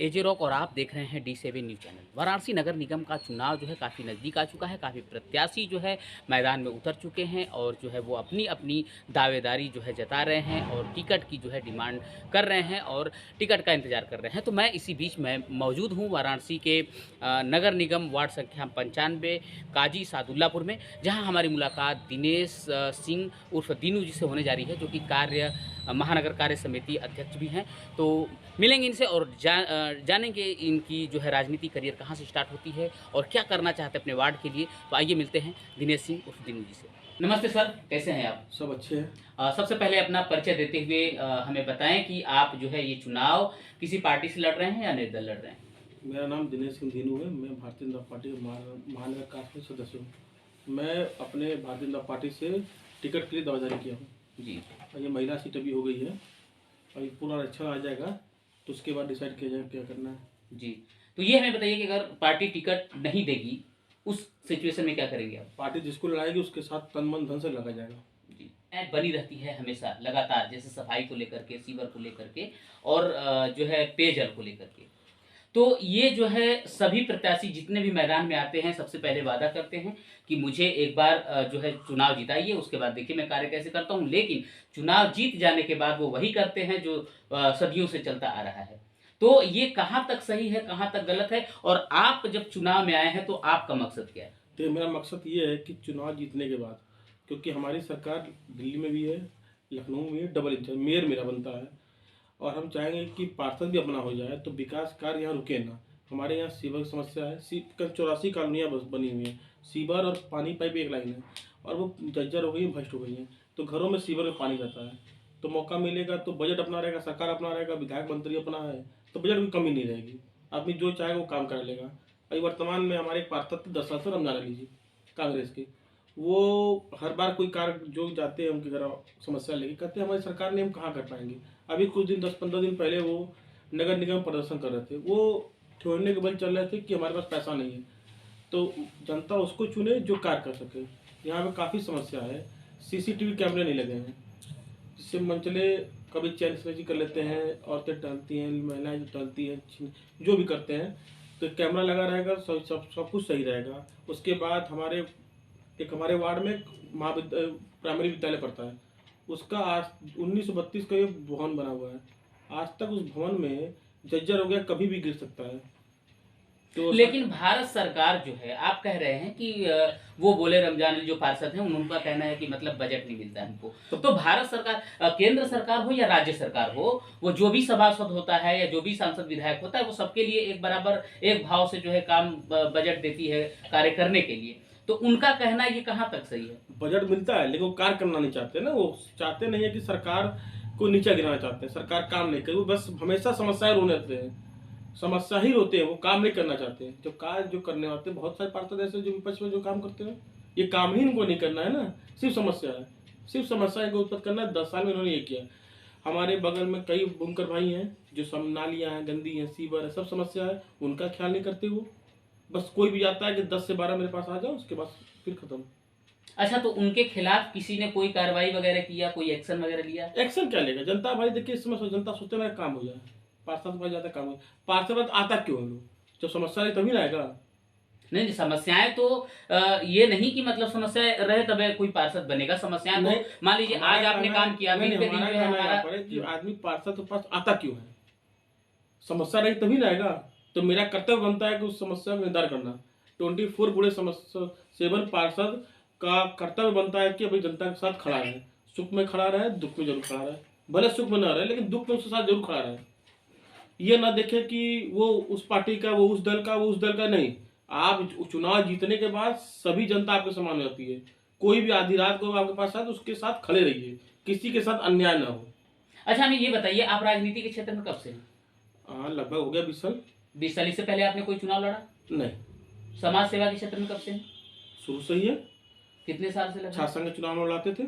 एजे rock और आप देख रहे हैं D7 न्यूज़ चैनल। वाराणसी नगर निगम का चुनाव जो है काफ़ी नज़दीक आ चुका है। काफ़ी प्रत्याशी जो है मैदान में उतर चुके हैं और जो है वो अपनी अपनी दावेदारी जो है जता रहे हैं और टिकट की जो है डिमांड कर रहे हैं और टिकट का इंतज़ार कर रहे हैं। तो मैं इसी बीच में मौजूद हूँ वाराणसी के नगर निगम वार्ड संख्या 95 काजी सादुल्लापुर में, जहाँ हमारी मुलाकात दिनेश सिंह उर्फ दीनू जी से होने जा रही है, जो कि महानगर कार्य समिति अध्यक्ष भी हैं। तो मिलेंगे इनसे और जानेंगे इनकी जो है राजनीति करियर कहाँ से स्टार्ट होती है और क्या करना चाहते हैं अपने वार्ड के लिए। तो आइए मिलते हैं दिनेश सिंह उर्फ दीनू जी से। नमस्ते सर, कैसे हैं आप? सब अच्छे हैं। सबसे पहले अपना परिचय देते हुए हमें बताएं कि आप जो है ये चुनाव किसी पार्टी से लड़ रहे हैं या निर्दल लड़ रहे हैं? मेरा नाम दिनेश सिंह दीनू है। मैं भारतीय जनता पार्टी महानगर कार्य सदस्य हूँ। मैं अपने भारतीय जनता पार्टी से टिकट के लिए दावेदारी किया हूँ जी। और ये महिला सीट अभी हो गई है और ये पूरा आरक्षण आ जाएगा तो उसके बाद डिसाइड किया जाएगा क्या करना है। जी, तो ये हमें बताइए कि अगर पार्टी टिकट नहीं देगी उस सिचुएशन में क्या करेंगे आप? पार्टी जिसको लड़ाएगी उसके साथ तन मन धन से लगा जाएगा। जी, बनी रहती है हमेशा लगातार, जैसे सफाई को लेकर के, सीवर को लेकर के और जो है पेयजल को लेकर के। तो ये जो है सभी प्रत्याशी जितने भी मैदान में आते हैं सबसे पहले वादा करते हैं कि मुझे एक बार जो है चुनाव जिताइए, उसके बाद देखिए मैं कार्य कैसे करता हूँ। लेकिन चुनाव जीत जाने के बाद वो वही करते हैं जो सदियों से चलता आ रहा है। तो ये कहाँ तक सही है, कहाँ तक गलत है, और आप जब चुनाव में आए हैं तो आपका मकसद क्या है? तो मेरा मकसद ये है कि चुनाव जीतने के बाद, क्योंकि हमारी सरकार दिल्ली में भी है, लखनऊ में भी है, डबल इंजन मेयर मेरा बनता है और हम चाहेंगे कि पार्षद भी अपना हो जाए तो विकास कार्य यहाँ रुके ना। हमारे यहाँ सीवर की समस्या है। 84 कॉलोनियाँ बस बनी हुई हैं। सीवर और पानी पाइप एक लाइन है और वो जर्जर हो गई हैं, भ्रष्ट हो गई हैं। तो घरों में सीवर में पानी रहता है। तो मौका मिलेगा तो बजट अपना रहेगा, सरकार अपना रहेगा, विधायक मंत्री अपना है, तो बजट की कमी नहीं रहेगी। आदमी जो चाहे वो काम करा लेगा। अभी वर्तमान में हमारे एक पार्षद थे 10 साल से, रमजान अली जी, कांग्रेस के। वो हर बार कोई कार्य जो जाते हैं उनके घर समस्या लेके, कहते हैं हमारी सरकार ने हम कहाँ कर पाएंगे। अभी कुछ दिन 10-15 दिन पहले वो नगर निगम प्रदर्शन कर रहे थे। वो छोड़ने के बल चल रहे थे कि हमारे पास पैसा नहीं है। तो जनता उसको चुने जो कार्य कर सके। यहाँ पे काफ़ी समस्या है। सीसीटीवी कैमरे नहीं लगे हैं, जिससे मंचले कभी चैन स्नैचिंग कर लेते हैं, औरतें टहलती हैं, महिलाएं जो टहलती हैं, जो भी करते हैं। तो कैमरा लगा रहेगा, सब कुछ सही रहेगा। उसके बाद हमारे वार्ड में प्राइमरी विद्यालय पड़ता है। उसका आज 1932 का ये भवन बना हुआ है। आज तक उस भवन में जर्जर हो गया, कभी भी गिर सकता है। तो लेकिन भारत सरकार जो है, आप कह रहे हैं कि वो बोले रमजान अली जो पार्षद हैं उनका कहना है कि मतलब बजट नहीं मिलता है हमको। तो भारत सरकार, केंद्र सरकार हो या राज्य सरकार हो, वो जो भी सभासद होता है या जो भी सांसद विधायक होता है वो सबके लिए एक बराबर एक भाव से जो है काम बजट देती है कार्य करने के लिए। तो उनका कहना ये कहाँ तक सही है? बजट मिलता है लेकिन वो कार्य करना नहीं चाहते ना। वो चाहते नहीं है कि सरकार को नीचे गिराना चाहते हैं। सरकार काम नहीं करे, वो बस हमेशा समस्याएं रोने रहते हैं, समस्या ही रोते हैं। वो काम नहीं करना चाहते हैं। जो कार्य जो करने वाले बहुत सारे पार्षद ऐसे जो विपक्ष में जो काम करते हैं, ये काम ही इनको नहीं करना है ना, सिर्फ समस्या है, सिर्फ समस्या को उत्पन्न करना है। 10 साल में इन्होंने ये किया। हमारे बगल में कई बुनकर भाई हैं जो सब नालियाँ हैं, गंदी हैं, सीवर है, सब समस्या है, उनका ख्याल नहीं करते। वो बस कोई भी जाता है कि 10 से 12 मेरे पास आ जाओ, उसके बाद फिर खत्म। अच्छा, तो उनके खिलाफ किसी ने कोई कार्रवाई वगैरह किया, कोई एक्शन वगैरह लिया? एक्शन क्या लेगा जनता? भाई देखिए, इस समय जनता सोचते मेरा काम हो जाए, पार्षद भाई जाता काम हो जाए। पार्षद आता क्यों है? लोग जब समस्या नहीं तभी ना आएगा। नहीं नहीं, समस्याएं तो ये नहीं कि मतलब समस्या रहे तब कोई पार्षद बनेगा। समस्याएं तो मान लीजिए आज आपने काम किया, नहीं, बीते दिन जो है हमारा कि आदमी पार्षद के पास आता क्यों है? समस्या रही तभी ना आएगा। तो मेरा कर्तव्य बनता है कि उस समस्या का निदान करना। 24 बूढ़े समस्या 7 पार्षद का कर्तव्य बनता है कि अभी जनता के साथ खड़ा रहे, सुख में खड़ा रहे, दुख में जरूर खड़ा रहे। भले सुख में ना रहे लेकिन दुख में उसके साथ जरूर खड़ा रहे। ये ना देखे कि वो उस पार्टी का, वो उस दल का, वो उस दल का नहीं। आप चुनाव जीतने के बाद सभी जनता आपके समान हो जाती है। कोई भी आधी रात को आपके पास आए तो उसके साथ खड़े रहिए, किसी के साथ अन्याय ना हो। अच्छा, हमें ये बताइए, आप राजनीति के क्षेत्र में कब से हैं? हाँ, लगभग हो गया 20 साल। 20 साल। इससे पहले आपने कोई चुनाव लड़ा? नहीं, समाज सेवा के क्षेत्र में कब से हैं? शुरू से ही है। कितने साल से लगा? शासन के चुनाव में लड़ाते थे।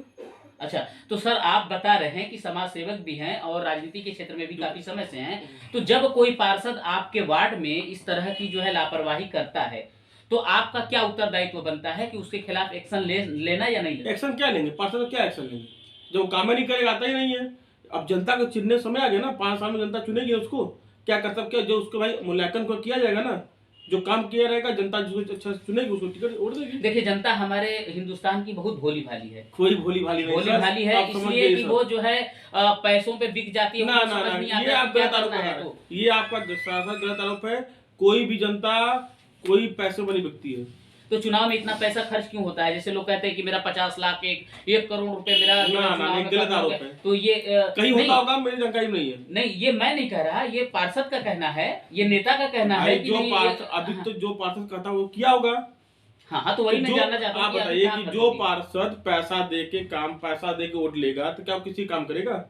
अच्छा, तो सर आप बता रहे हैं कि समाज सेवक भी हैं और राजनीति के क्षेत्र में भी काफी समय से हैं। तो जब कोई पार्षद आपके वार्ड में इस तरह की जो है लापरवाही करता है तो आपका क्या उत्तरदायित्व बनता है कि उसके खिलाफ एक्शन लेना या नहीं लेना? एक्शन क्या लेंगे? पार्षद क्या एक्शन लेंगे? जो काम ही नहीं करेगा, आता ही नहीं है। अब जनता को चुनने समय आ गया ना, 5 साल में जनता चुनेगी उसको। क्या कर्तव्य जो उसके भाई मूल्यांकन को किया जाएगा ना, जो काम किया रहेगा जनता जिसको अच्छा चुनेगी उसको टिकट वोट देगी। देखिए जनता हमारे हिंदुस्तान की बहुत भोली भाली है, कोई भोली भाली नहीं भोली सर, भाली है, आप समझ इसलिए गए कि सर। वो जो है पैसों पे बिक जाती है, ना उनको ना समझ ना नहीं ये आता आप कि क्या गलत आरोप करना लगा है। रहे तो हैं, ये आपका सरासर गलत आरोप है। कोई भी जनता कोई पैसे पर नहीं बिकती है। तो चुनाव में इतना पैसा खर्च क्यों होता है? जैसे लोग कहते हैं कि मेरा 50 लाख 1 करोड़ रुपए मेरा जो है ना ना चुनाव नहीं, में गलत खत्म हो आरोप गया। है। तो ये कहीं नहीं होता होगा, मेरी जानकारी में नहीं है। नहीं, ये मैं नहीं कह रहा, ये पार्षद का कहना है, ये नेता का कहना है भाई कि जो नहीं पार्षद अभी हाँ तो जो पार्षद कहता है वो किया होगा। हाँ हाँ, तो वही मैं जो जानना चाहता हूँ आप कि अभी बताइए कहाँ कि खर्च जो होती है। पार्षद पैसा दे के वोट लेगा तो क्या वो किसी काम करेगा?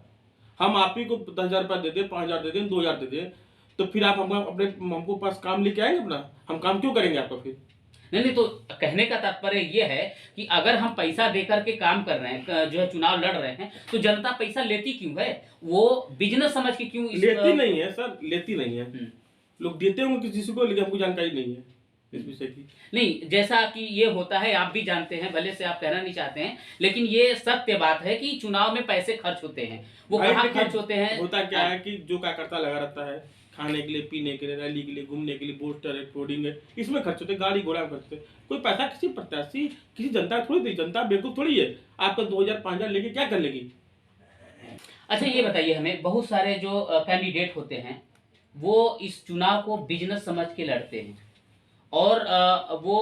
हम आप ही को 10,000 रुपया दे दें, 5,000 दे दें, 2,000 दे दें, तो फिर आप हमको पास काम लेके आएंगे अपना? हम काम क्यों करेंगे आपका फिर? नहीं नहीं, तो कहने का तात्पर्य ये है कि अगर हम पैसा देकर के काम कर रहे हैं, जो है चुनाव लड़ रहे हैं, तो जनता पैसा लेती क्यों है? वो बिजनेस समझ के क्यों लेती नहीं है सर, लेती नहीं है। हम्म। लोग देते होंगे किसी को, लेकिन हमको जानकारी नहीं है इस विषय की। नहीं, जैसा कि ये होता है आप भी जानते हैं, भले से आप कहना नहीं चाहते हैं, लेकिन ये सत्य बात है कि चुनाव में पैसे खर्च होते हैं। वो भाई कहाँ देखिए, खर्च होते हैं? होता क्या है कि जो कार्यकर्ता लगा रहता है खाने के लिए, पीने के लिए, रैली के लिए, घूमने के लिए, पोस्टर है, होर्डिंग है, इसमें खर्च होते हैं, गाड़ी घोड़ा में खर्च होते हैं। कोई पैसा किसी प्रत्याशी, किसी जनता थोड़ी दी, जनता बेवकूफ थोड़ी है। आपका 2,000 5,000 लेके क्या कर लेगी? अच्छा ये बताइए हमें, बहुत सारे जो कैंडिडेट होते हैं वो इस चुनाव को बिजनेस समझ के लड़ते हैं और वो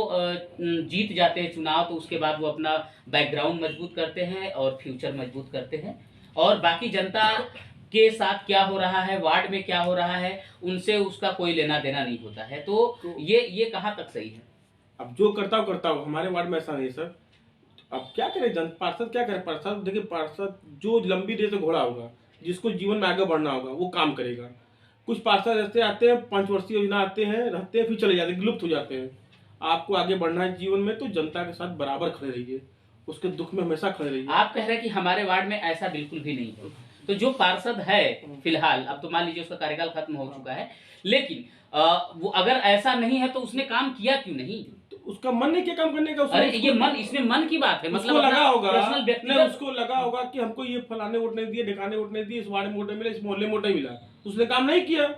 जीत जाते हैं चुनाव, तो उसके बाद वो अपना बैकग्राउंड मजबूत करते हैं और फ्यूचर मजबूत करते हैं, और बाकी जनता के साथ क्या हो रहा है, वार्ड में क्या हो रहा है, उनसे उसका कोई लेना देना नहीं होता है। तो ये कहाँ तक सही है? अब जो करता हूँ, हमारे वार्ड में ऐसा नहीं है सर। अब क्या करे पार्षद, क्या करे पार्षद? देखिए पार्षद जो लंबी देर से घोड़ा होगा, जिसको जीवन में आगे बढ़ना होगा, वो काम करेगा। कुछ पार्षद ऐसे आते हैं, 5 वर्षीय योजना आते हैं, रहते हैं, फिर चले जाते हैं, विलुप्त हो जाते हैं। आपको आगे बढ़ना है जीवन में तो जनता के साथ बराबर खड़े रहिए, उसके दुख में हमेशा खड़े रहिए। आप कह रहे हैं कि हमारे वार्ड में ऐसा बिल्कुल भी नहीं है। तो जो पार्षद है फिलहाल, अब तो मान लीजिए उसका कार्यकाल खत्म हो चुका है, लेकिन वो अगर ऐसा नहीं है तो उसने काम किया क्यों नहीं? तो उसका मन नहीं क्या काम करने का? अरे ये मन, इसमें मन की बात है, उसको मतलब लगा होगा, पर्सनल नहीं व्यक्तिगत। उसको लगा होगा कि हमको ये फलाने वोट नहीं दिए, ढिकाने वोट नहीं दिए, इस वार्ड में वोट नहीं मिला, इस मोहल्ले में वोट नहीं मिला, तो उसने काम नहीं किया।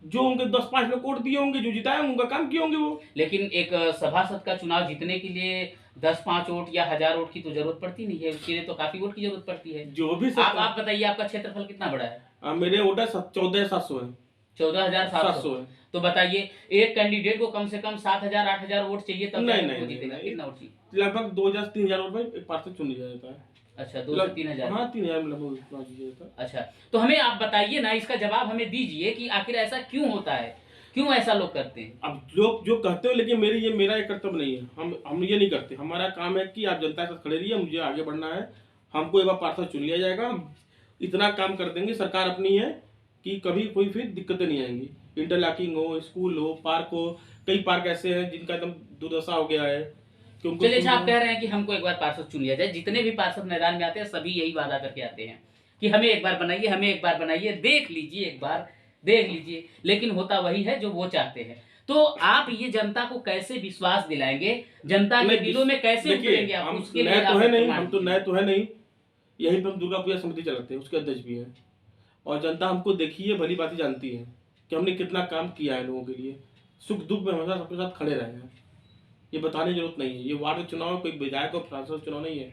जो उनके 10-5 लोग वोट दिए होंगे, जो जिताए होंगे, उनका काम किए होंगे वो। लेकिन एक सभासद का चुनाव जीतने के लिए 10-5 वोट या 1000 वोट की तो जरूरत पड़ती नहीं है, उसके लिए तो काफी वोट की जरूरत पड़ती है। जो भी आप बताइए, आपका क्षेत्रफल कितना बड़ा है? मेरे वोट है 14,700 है। 14,700 है। तो बताइए, एक कैंडिडेट को कम से कम 7,000-8,000 वोट चाहिए, तब नहीं जाकर नहीं वो नहीं, जीतेगा। नहीं। कितना वोट चाहिए? लगभग 2,000 से 3,000 वोट में एक पार्षद चुन लिया जाता है। अच्छा, 2 से 3,000। हाँ 3,000 में लगभग चुना दिया जाता है। अच्छा, तो हमें आप बताइए ना, इसका जवाब हमें दीजिए कि आखिर ऐसा क्यों होता है, क्यों ऐसा लोग करते हैं? अब लोग जो कहते हो, लेकिन मेरा ये कर्तव्य नहीं है। हम ये नहीं करते। हमारा काम है कि आप जनता के साथ खड़े रहिए, मुझे आगे बढ़ना है। हमको एक बार पार्षद चुन लिया जाएगा, हम इतना काम कर देंगे, सरकार अपनी है कि कभी कोई फिर दिक्कतें नहीं आएंगी। इंटरलॉकिंग हो, स्कूल हो, पार्क हो, कई पार्क ऐसे हैं जिनका एकदम दुर्दशा हो गया है कि उनको। चलिए, अच्छा आप कह रहे हैं कि हमको एक बार पार्षद चुन लिया जाए। जितने भी पार्षद मैदान में आते हैं सभी यही वादा करके आते हैं कि हमें एक बार बनाइए, हमें एक बार बनाइए, देख लीजिए, एक बार देख लीजिए, लेकिन होता वही है जो वो चाहते हैं। तो आप ये जनता को कैसे विश्वास दिलाएंगे, जनता के दिलों में कैसे उतरेंगे आप? हम उसके नए लिए तो आप है नहीं, प्रमाण हम तो दीजिए। नए तो है नहीं। यही पे हम दुर्गा पूजा समिति चलाते हैं, उसके अध्यक्ष भी हैं। और जनता हमको देखिए भली बात जानती है कि हमने कितना काम किया है लोगों के लिए। सुख दुख में हमेशा सबके साथ खड़े रहे हैं। ये बताने की जरूरत नहीं है। ये वार्ड चुनाव कोई विधायक और सांसद चुनाव नहीं है।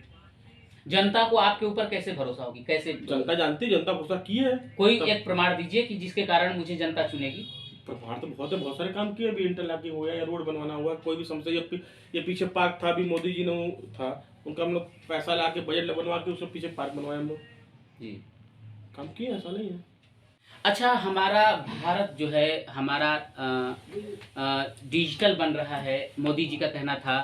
जनता को आपके ऊपर कैसे भरोसा होगी, कैसे? जनता जानती है, जनता भरोसा की है। कोई एक प्रमाण दीजिए कि जिसके कारण मुझे जनता चुनेगी। प्रभार तो बहुत है, बहुत सारे काम किए। अभी इंटरलॉकिंग हुआ या रोड बनवाना हुआ, कोई भी समस्या। ये पीछे पार्क था, अभी मोदी जी ने था, उनका हम लोग पैसा ला के बजट बनवा के उसके पीछे पार्क बनवाए हम लोग। जी, काम किए, ऐसा नहीं है। अच्छा, हमारा भारत जो है हमारा डिजिटल बन रहा है, मोदी जी का कहना था,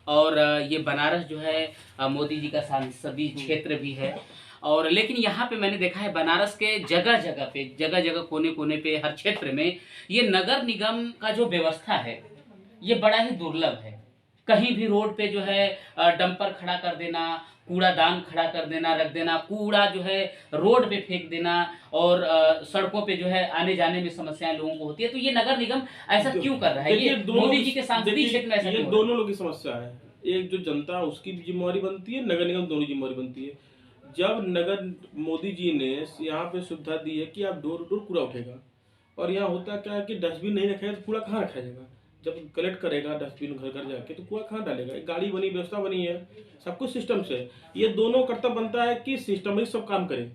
और ये बनारस जो है मोदी जी का संसदीय क्षेत्र भी है। और लेकिन यहाँ पे मैंने देखा है बनारस के जगह जगह कोने कोने पे, हर क्षेत्र में ये नगर निगम का जो व्यवस्था है ये बड़ा ही दुर्लभ है। कहीं भी रोड पे जो है डंपर खड़ा कर देना, कूड़ादान खड़ा कर देना, रख देना, कूड़ा जो है रोड पे फेंक देना, और सड़कों पे जो है आने जाने में समस्याएं लोगों को होती है। तो ये नगर निगम ऐसा क्यों कर रहा है? ये मोदी जी के सांसदीय क्षेत्र में ऐसा ये क्यों? दोनों लोगों की समस्या है। एक जो जनता, उसकी भी जिम्मेवारी बनती है, नगर निगम दोनों जिम्मेवारी बनती है। जब नगर मोदी जी ने यहाँ पे सुविधा दी है कि आप डोर टू डोर कूड़ा उठेगा, और यहाँ होता क्या है कि डस्टबिन नहीं रखेगा तो कूड़ा कहाँ रखा जाएगा? जब कलेक्ट करेगा डस्टबिन घर घर जाके तो कूड़ा कहाँ डालेगा? एक गाड़ी बनी, व्यवस्था बनी है, सब कुछ सिस्टम से। ये दोनों कर्तव्य बनता है कि सिस्टम ही सब काम करें,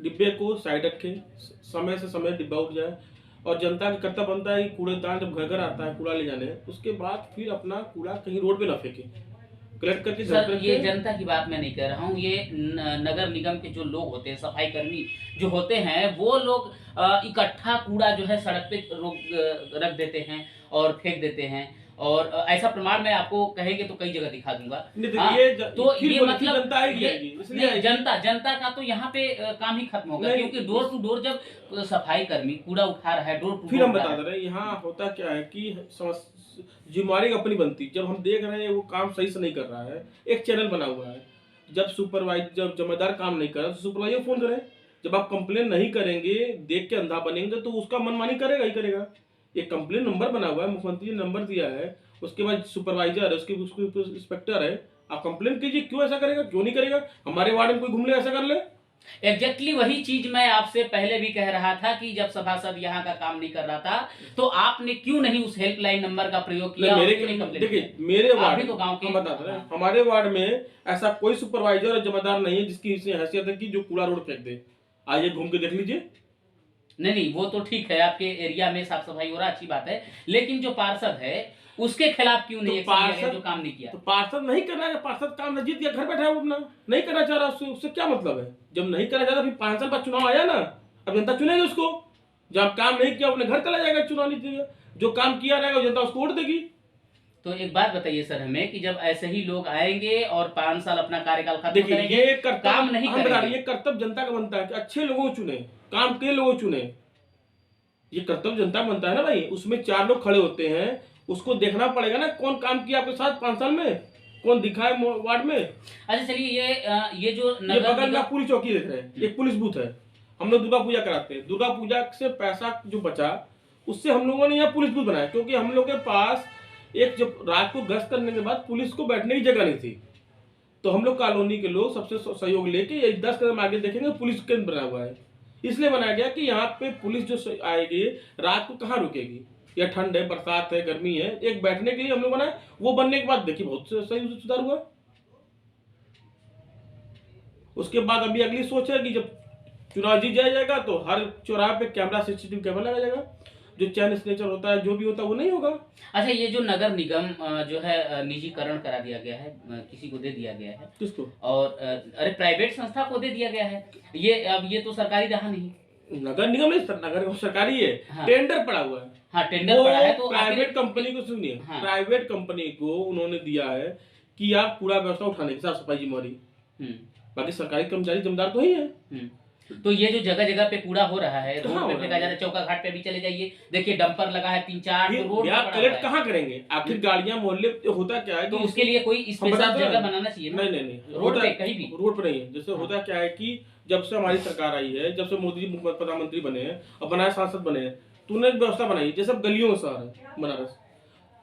डिब्बे को साइड रखें, समय से समय डिब्बा उठ जाए, और जनता का कर्तव्य बनता है कि कूड़ेदान जब घर घर आता है कूड़ा ले जाने, उसके बाद फिर अपना कूड़ा कहीं रोड पे ना फेंके, कलेक्ट करके घर सर पे ये रखें। जनता की बात मैं नहीं कह रहा हूँ, ये नगर निगम के जो लोग होते हैं, सफाई कर्मी जो होते हैं, वो लोग इकट्ठा कूड़ा जो है सड़क पे रख देते हैं और फेंक देते हैं। और ऐसा प्रमाण मैं आपको कहेंगे तो कई जगह दिखा दूंगा। नहीं हाँ, देखिए, तो फिर ये बोले फिर मतलब जनता आएगी ये आएगी, इसलिए नहीं, आएगी। जनता का तो यहाँ पे काम ही खत्म होगा, नहीं, क्योंकि डोर टू डोर जब सफाई कर्मी कूड़ा उठा रहा है, डोर टू फिर डोर हम उठा बता रहा दे है। रहे हैं, यहाँ होता क्या है कि जिम्मेवारी अपनी बनती, जब हम देख रहे हैं वो काम सही से नहीं कर रहा है, एक चैनल बना हुआ है, जब जिम्मेदार काम नहीं कर रहा तो सुपरवाइजर फोन करें। जब आप कंप्लेन नहीं करेंगे, देख के अंधा बनेंगे, तो उसका मनमानी करेगा ही करेगा। एक कंप्लेन नंबर बना हुआ है, मुख्यमंत्री ने नंबर दिया है, उसके बाद सुपरवाइजर है, उसके उसके इंस्पेक्टर है, आप कंप्लेन कीजिए। क्यों ऐसा करेगा? क्यों नहीं करेगा? हमारे वार्ड में कोई घूम ले ऐसा कर ले? एग्जैक्टली वही चीज मैं आपसे पहले भी कह रहा था कि जब सभासद यहाँ का काम नहीं कर रहा था तो आपने क्यों नहीं उस हेल्पलाइन नंबर का प्रयोग किया और क्यों नहीं कंप्लेंट देखिए, किया? मेरे आप वार्ड भी तो गांव के हम बता रहे हैं, हाँ। हमारे वार्ड में ऐसा कोई सुपरवाइजर और जिम्मेदार नहीं है जिसकी इतनी हैसियत है कि जो कूड़ा रोड फेंक दे। आइए घूम के देख लीजिए। नहीं नहीं, वो तो ठीक है, आपके एरिया में साफ सफाई हो रहा, अच्छी बात है, लेकिन जो पार्षद है उसके खिलाफ क्यों नहीं तो एक्शन लिया गया पार्षद जो काम नहीं किया? तो पार्षद नहीं करना है, पार्षद काम जीत गया, घर बैठा है वो अपना, नहीं करना चाह रहा, उससे क्या मतलब है? जब नहीं करना चाहता, फिर 5 साल बाद चुनाव आया ना, अब जनता चुनेगी उसको। जब काम नहीं किया अपने घर चला जाएगा, चुनाव नहीं देगा, जो काम किया रहेगा जनता उसको वोट देगी। तो एक बात बताइए सर हमें कि जब ऐसे ही लोग आएंगे और 5 साल अपना कार्यकाल खत्म देखिए, करेंगे, ये कर्तव्य काम नहीं हम बता रहे हैं, करेंगे। ये कर्तव्य जनता का बनता है कि अच्छे लोगों को चुने, काम के लोगों को चुने। ये कर्तव्य जनता का बनता है ना भाई, उसमें 4 लोग खड़े होते हैं, उसको देखना पड़ेगा ना कौन काम किया आपके साथ 5 साल में, कौन दिखा है वार्ड में। अच्छा चलिए, ये जो ये नगर बगल में निगम आप पुलिस चौकी देख रहे हैं, एक पुलिस बूथ है, हम लोग दुर्गा पूजा कराते हैं, दुर्गा पूजा से पैसा जो बचा उससे हम लोगों ने यहाँ पुलिस बूथ बनाया, क्योंकि हम लोग के पास एक जब रात को गश्त करने के बाद पुलिस को बैठने की जगह नहीं थी, तो हम लोग कॉलोनी के लोग सबसे सहयोग लेके ये 10 कदम आगे देखेंगे पुलिस केंद्र बना हुआ है, इसलिए बनाया गया कि यहाँ पे पुलिस जो आएगी रात को कहाँ रुकेगी, या ठंड है, बरसात है, गर्मी है, एक बैठने के लिए हम लोग बनाए। वो बनने के बाद देखिए बहुत सही सुधार हुआ। उसके बाद अभी अगली सोच है कि जब चुनाव जीत जाएगा तो हर चौराहे पे कैमरा, सीसीटीवी कैमरा लगाया जाएगा, जो चैन स्नेचर होता है, जो भी होता है वो नहीं होगा। अच्छा, ये जो नगर निगम जो है निजीकरण करा दिया गया है, किसी को दे दिया गया है, किसको? और अरे प्राइवेट संस्था को दे दिया गया है, ये अब ये तो सरकारी रहा नहीं। नगर निगम नहीं, नगर निगम सरकारी है। हाँ। टेंडर पड़ा हुआ है, हाँ टेंडर पड़ा है, तो प्राइवेट कंपनी को, सुनिए, हाँ। प्राइवेट कंपनी को उन्होंने दिया है कि आप कूड़ा व्यवस्था उठाने की, साफ सफाई जिम्मेवारी, बाकी सरकारी कर्मचारी जिम्मेदार तो ही है। तो ये जो जगह जगह पे कूड़ा हो रहा है, रोड कहाँ पे हो रहा फेंका जा रहा है, चौका घाट पे भी चले जाइए, देखिए डंपर लगा है 3-4 फिर रोड पे आप पड़ा हुआ कलेक्ट है। कहाँ करेंगे? आखिर गाड़ियां मोहल्ले पे होता क्या है तो कि उसके लिए कोई हम स्पेशल बताते हैं। जगह बनाना चाहिए ना। नहीं, रोड होता पे कहीं भी। रोड पे नहीं है। जैसे होता क्या है कि जब से हमारी सरकार आई है, जब से मोदी जी प्रधानमंत्री बने हैं और बनाए सांसद बने हैं, तो उन्होंने व्यवस्था बनाई, जैसे अब गलियों में शहर है बनारस,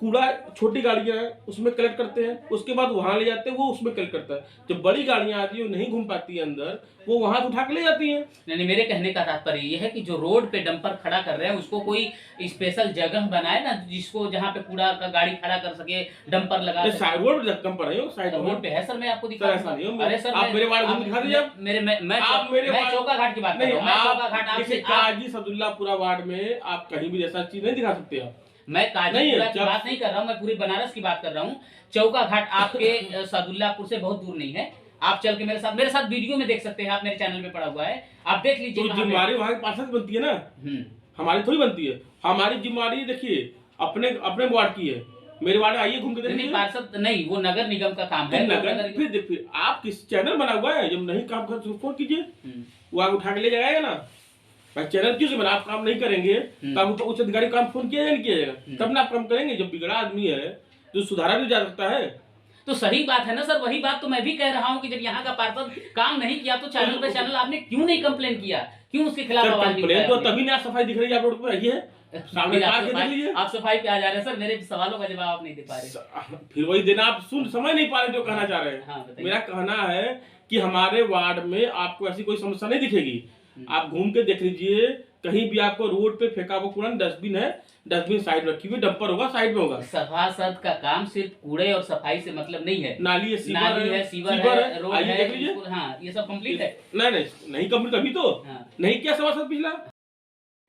कूड़ा छोटी गाड़ियां हैं उसमें कलेक्ट करते हैं, उसके बाद वहां ले जाते हैं, वो उसमें कलेक्ट करता है। जब बड़ी गाड़ियां आती है, वो नहीं घूम पाती है अंदर, वो वहां से उठा के ले जाती हैं। नहीं, मेरे कहने का तात्पर्य ये है कि जो रोड पे डंपर खड़ा कर रहे हैं उसको कोई स्पेशल जगह बनाए ना, जिसको जहाँ पे कूड़ा का गाड़ी खड़ा कर सके, डंपर लगा सके। साइड रोड पे कम पर है, साइड रोड पे है सर, मैं आपको दिखा सर, ऐसा नहीं हो। अरे सर, आप मेरे वार्ड घूम दिखा दीजिए। आप मेरे मैं आप मेरे मैं वार्ड- चौका घाट की बात कर नहीं, रहा हूँ, मैं चौका घाट आप आपसे देखिए, काजी सदुल्लापुरा वार्ड में आप कहीं भी जैसा चीज नहीं दिखा सकते आप। मैं काजीपुरा की जब- बात नहीं कर रहा हूँ, मैं पूरी बनारस की बात कर रहा हूँ। चौका घाट आपके सादुल्लापुर से बहुत दूर नहीं है, आप चल के मेरे साथ वीडियो में देख सकते हैं, आप मेरे चैनल पे पड़ा हुआ है, आप देख लीजिए। तो जिम्मेवारी वहाँ की पार्षद बनती है ना, हमारी थोड़ी बनती है। हमारी जिम्मेवारी देखिए अपने अपने वार्ड की है। मेरे वार्ड आइए घूम के नहीं, देखिए। पार्षद नहीं, वो नगर निगम का काम तो है। नगर फिर आप किस चैनल बना हुआ है, जब नहीं काम कर तो फोन कीजिए, वो आगे उठा के ले जाएगा ना। भाई चैनल क्यों से बना? आप काम नहीं करेंगे तो आप उच्च अधिकारी काम फोन किया जाए, नहीं किया जाएगा, तब ना आप काम करेंगे। जब बिगड़ा आदमी है तो सुधारा भी जा सकता है। तो सही बात है ना सर, वही बात तो मैं भी कह रहा हूँ कि जब यहाँ का पार्षद काम नहीं किया तो चैनल पे चैनल आपने क्यों नहीं कंप्लेन किया, क्यों उसके खिलाफ आवाज नहीं कंप्लेन तो उठाया? तभी ना सफाई दिख रही है, आप रोड पे आइए सामने फिर कार के देख लीजिए। आप सफाई पे आ जा रहे हैं सर, मेरे सवालों का जवाब आप नहीं दे पा रहे। फिर वही देना, आप सुन समझ नहीं पा रहे जो कहना चाह रहे हैं। हाँ, बताइए। मेरा कहना है कि हमारे वार्ड में आपको ऐसी कोई समस्या नहीं दिखेगी। आप घूम के देख लीजिए, कहीं भी आपको रोड पे फेंका हुआ कूड़ा, डस्टबिन है, डस्टबिन साइड रखी हुई, डंपर होगा साइड में होगा। सभासद का काम सिर्फ कूड़े और सफाई से मतलब नहीं है। नाली है, सीवर नाली है, है, सीवर है, रोड आइए है, देख लीजिए। स्कूल, हाँ, ये सब कंप्लीट है। नहीं कंप्लीट अभी तो हाँ। नहीं किया सभासद पिछला।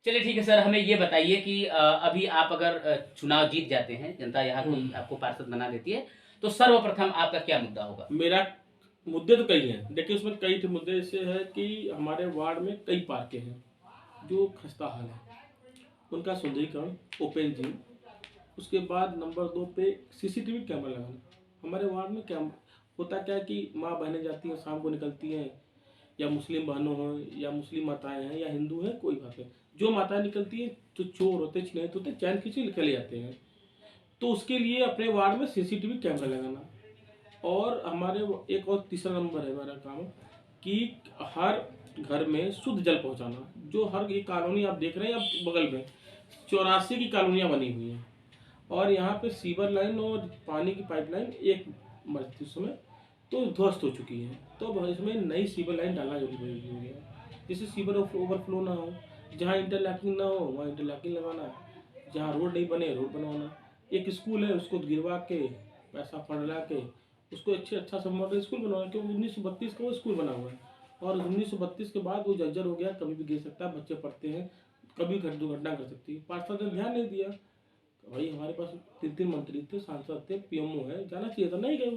चलिए ठीक है सर, हमें ये बताइए कि अभी आप अगर चुनाव जीत जाते हैं, जनता यहाँ कोई आपको पार्षद बना देती है, तो सर्वप्रथम आपका क्या मुद्दा होगा? मेरा मुद्दे तो कई हैं, देखिए उसमें कई थे मुद्दे। ऐसे है कि हमारे वार्ड में कई पार्कें हैं जो खस्ता हाल है, उनका सुंदरीकरण, ओपन जिम। उसके बाद नंबर 2 पे सीसीटीवी कैमरा लगाना। हमारे वार्ड में कैमरा होता क्या है कि माँ बहनें जाती हैं, शाम को निकलती हैं, या मुस्लिम बहनों हों या मुस्लिम माताएं हैं या हिंदू हैं, कोई बात नहीं, जो माताएं निकलती हैं तो चोर होते, छिनैत होते, चैन खींचे चले जाते हैं। तो उसके लिए अपने वार्ड में सीसीटीवी कैमरा लगाना। और हमारे एक और तीसरा नंबर है हमारा काम कि हर घर में शुद्ध जल पहुंचाना। जो हर एक कॉलोनी आप देख रहे हैं, आप बगल में 84 की कॉलोनियाँ बनी हुई हैं, और यहाँ पे सीवर लाइन और पानी की पाइपलाइन एक मरती समय तो ध्वस्त हो चुकी है। तो अब इसमें नई सीवर लाइन डालना जरूरी हो गया है, जिससे सीवर ओवरफ्लो ना हो। जहाँ इंटरलॉकिंग ना हो वहाँ इंटरलॉकिंग लगाना, जहाँ रोड नहीं बने रोड बनवाना। एक स्कूल है, उसको गिरवा के पैसा फंड ला के उसको अच्छा सा मॉडल स्कूल बनवाना, क्योंकि 1932 का वो स्कूल बना हुआ है, और 1932 के बाद वो जर्जर हो गया, कभी भी गिर सकता है, बच्चे पढ़ते हैं, कभी दुर्घटना कर सकती है। पार्षद ने ध्यान नहीं दिया। भाई हमारे पास 3 मंत्री थे, सांसद थे, पीएमओ है, जाना चाहिए था, नहीं गए।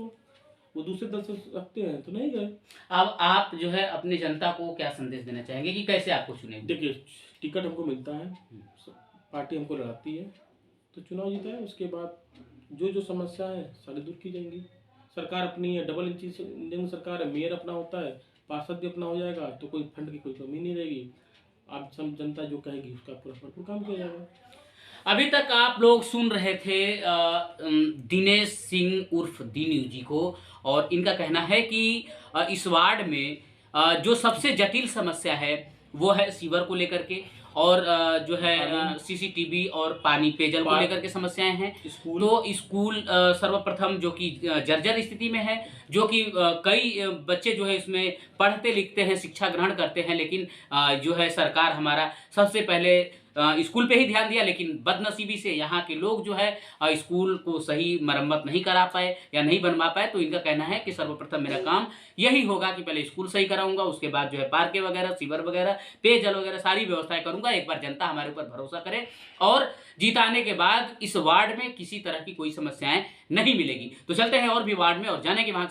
वो दूसरे दल से रखते हैं तो नहीं गए। अब आप जो है अपनी जनता को क्या संदेश देना चाहेंगे कि कैसे आपको चुनेंगे? देखिए, टिकट हमको मिलता है, पार्टी हमको लड़ाती है, तो चुनाव जीता है। उसके बाद जो समस्या है सारी दूर की जाएंगी। सरकार अपनी है, डबल इंजन सरकार है, मेयर अपना होता है, पार्षद भी अपना हो जाएगा, तो कोई फंड की कोई कमी नहीं रहेगी। आप सब जनता जो कहेगी उसका पूरा भरपूर काम किया जाएगा। अभी तक आप लोग सुन रहे थे दिनेश सिंह उर्फ दीनू जी को, और इनका कहना है कि इस वार्ड में जो सबसे जटिल समस्या है वो है सीवर को लेकर के, और जो है सीसीटीवी और पानी पेयजल को लेकर के समस्याएं हैं। तो स्कूल सर्वप्रथम जो कि जर्जर स्थिति में है, जो कि कई बच्चे जो है इसमें पढ़ते लिखते हैं, शिक्षा ग्रहण करते हैं, लेकिन जो है सरकार हमारा सबसे पहले स्कूल पे ही ध्यान दिया, लेकिन बदनसीबी से यहाँ के लोग जो है स्कूल को सही मरम्मत नहीं करा पाए या नहीं बनवा पाए। तो इनका कहना है कि सर्वप्रथम मेरा काम यही होगा कि पहले स्कूल सही कराऊंगा, उसके बाद जो है पार्के वगैरह, सीवर वगैरह, पेयजल वगैरह सारी व्यवस्थाएं करूंगा। एक बार जनता हमारे ऊपर भरोसा करे, और जीताने के बाद इस वार्ड में किसी तरह की कोई समस्याएं नहीं मिलेगी। तो चलते हैं और भी वार्ड में और जाने के वहां